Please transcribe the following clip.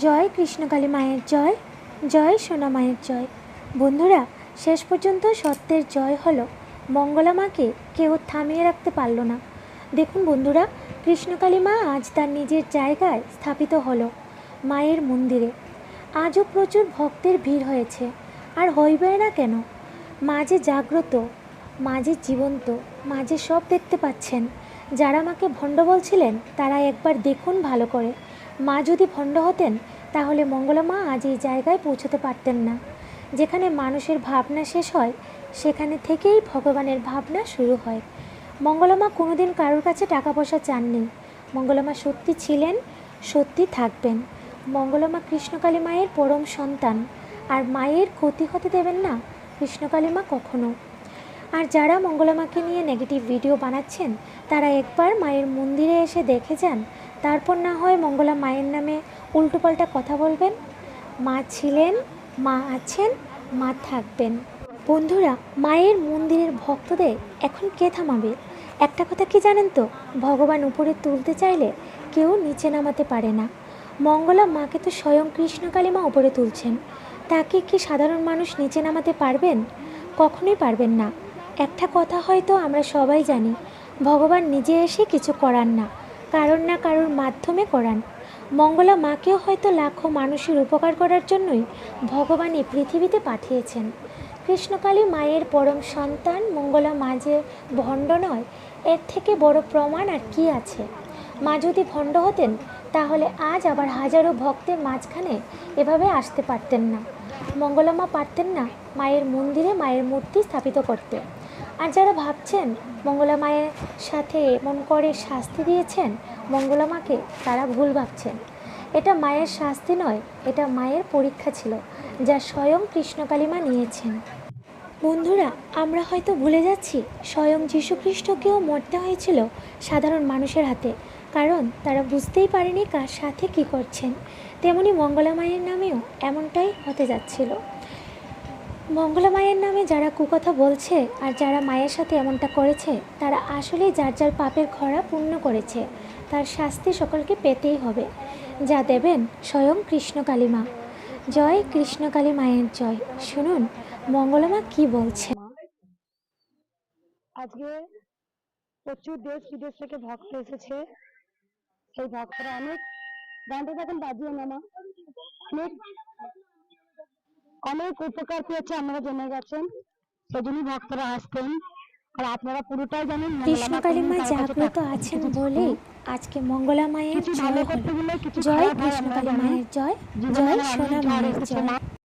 জয় কৃষ্ণকালী মায়ের জয়, জয় সোনা মায়ের জয়। বন্ধুরা, শেষ পর্যন্ত সত্যের জয় হলো। মঙ্গলা মাকে কেউ থামিয়ে রাখতে পারল না। দেখুন বন্ধুরা, কৃষ্ণকালী মা আজ তার নিজের জায়গায় স্থাপিত হলো, মায়ের মন্দিরে। আজও প্রচুর ভক্তের ভিড় হয়েছে, আর হইবে না কেন। মা যে জাগ্রত, মা যে জীবন্ত, মা যে সব দেখতে পাচ্ছেন। যারা মাকে ভণ্ড বলছিলেন তারা একবার দেখুন ভালো করে। মা যদি ভণ্ড হতেন তাহলে মঙ্গলা মা আজ এই জায়গায় পৌঁছতে পারতেন না। যেখানে মানুষের ভাবনা শেষ হয় সেখানে থেকেই ভগবানের ভাবনা শুরু হয়। মঙ্গলা মা কোনোদিন কারোর কাছে টাকা পয়সা চাননি। মঙ্গলা মা সত্যি ছিলেন, সত্যি থাকবেন। মঙ্গলা মা কৃষ্ণকালী মায়ের পরম সন্তান, আর মায়ের ক্ষতি হতে দেবেন না কৃষ্ণকালী মা কখনো। আর যারা মঙ্গলা মাকে নিয়ে নেগেটিভ ভিডিও বানাচ্ছেন তারা একবার মায়ের মন্দিরে এসে দেখে যান, তারপর না হয় মঙ্গলা মায়ের নামে উল্টোপাল্টা কথা বলবেন। মা ছিলেন, মা আছেন, মা থাকবেন। বন্ধুরা, মায়ের মন্দিরের ভক্তদের এখন কে থামাবে? একটা কথা কি জানেন তো, ভগবান উপরে তুলতে চাইলে কেউ নিচে নামাতে পারে না। মঙ্গলা মাকে তো স্বয়ং কৃষ্ণকালী মা উপরে তুলছেন, তাকে কি সাধারণ মানুষ নিচে নামাতে পারবেন? কখনোই পারবেন না। একটা কথা হয়তো আমরা সবাই জানি, ভগবান নিজে এসে কিছু করান না, কারোর না কারোর মাধ্যমে করান। মঙ্গলা মাকেও হয়তো লাখো মানুষের উপকার করার জন্যই ভগবান এই পৃথিবীতে পাঠিয়েছেন। কৃষ্ণকালী মায়ের পরম সন্তান মঙ্গলা মা যে ভণ্ড নয়, এর থেকে বড় প্রমাণ আর কি আছে? মা যদি ভণ্ড হতেন তাহলে আজ আবার হাজারো ভক্তের মাঝখানে এভাবে আসতে পারতেন না। মঙ্গলা মা পারতেন না মায়ের মন্দিরে মায়ের মূর্তি স্থাপিত করতে। আর যারা ভাবছেন মঙ্গলা মায়ের সাথে এমন করে শাস্তি দিয়েছেন মঙ্গলা মাকে, তারা ভুল ভাবছেন। এটা মায়ের শাস্তি নয়, এটা মায়ের পরীক্ষা ছিল, যা স্বয়ং কৃষ্ণকালী মা নিয়েছেন। বন্ধুরা, আমরা হয়তো ভুলে যাচ্ছি স্বয়ং যীশুখ্রিস্টকেও মরতে হয়েছিল সাধারণ মানুষের হাতে, কারণ তারা বুঝতেই পারেনি কার সাথে কী করছেন। তেমনি মঙ্গলা মায়ের নামেও এমনটাই হতে যাচ্ছিল। মঙ্গলা মায়ের নামে যারা কুকথা বলছে আর যারা মায়ের সাথে এমনটা করেছে, তারা আসলেই যার যার পাপের খরা পূর্ণ করেছে। তার শাস্তি সকলকে পেতেই হবে, যা দেবেন স্বয়ং কৃষ্ণকালী মা। জয় কৃষ্ণকালী মায়ের জয়। শুনুন মঙ্গলা মা কী বলছে। আজকে প্রচুর দেশ বিদেশ থেকে ভক্ত এসেছে। সেই ভক্তরা অনেক গানটা এখন বাজিয়ে নেওয়া অনেক অনেক উপকার পেয়েছে, আপনারা জেনে গেছেন। সেজন্যই ভক্তরা আসতেন। আর আপনারা পুরোটাই জানেন কৃষ্ণকালী মা জাগ্রত আছেন বলেই আজকে মঙ্গলা মায়ের জয় হলো। জয় কৃষ্ণকালী মায়ের জয়, জয় সোনা মায়ের জয়।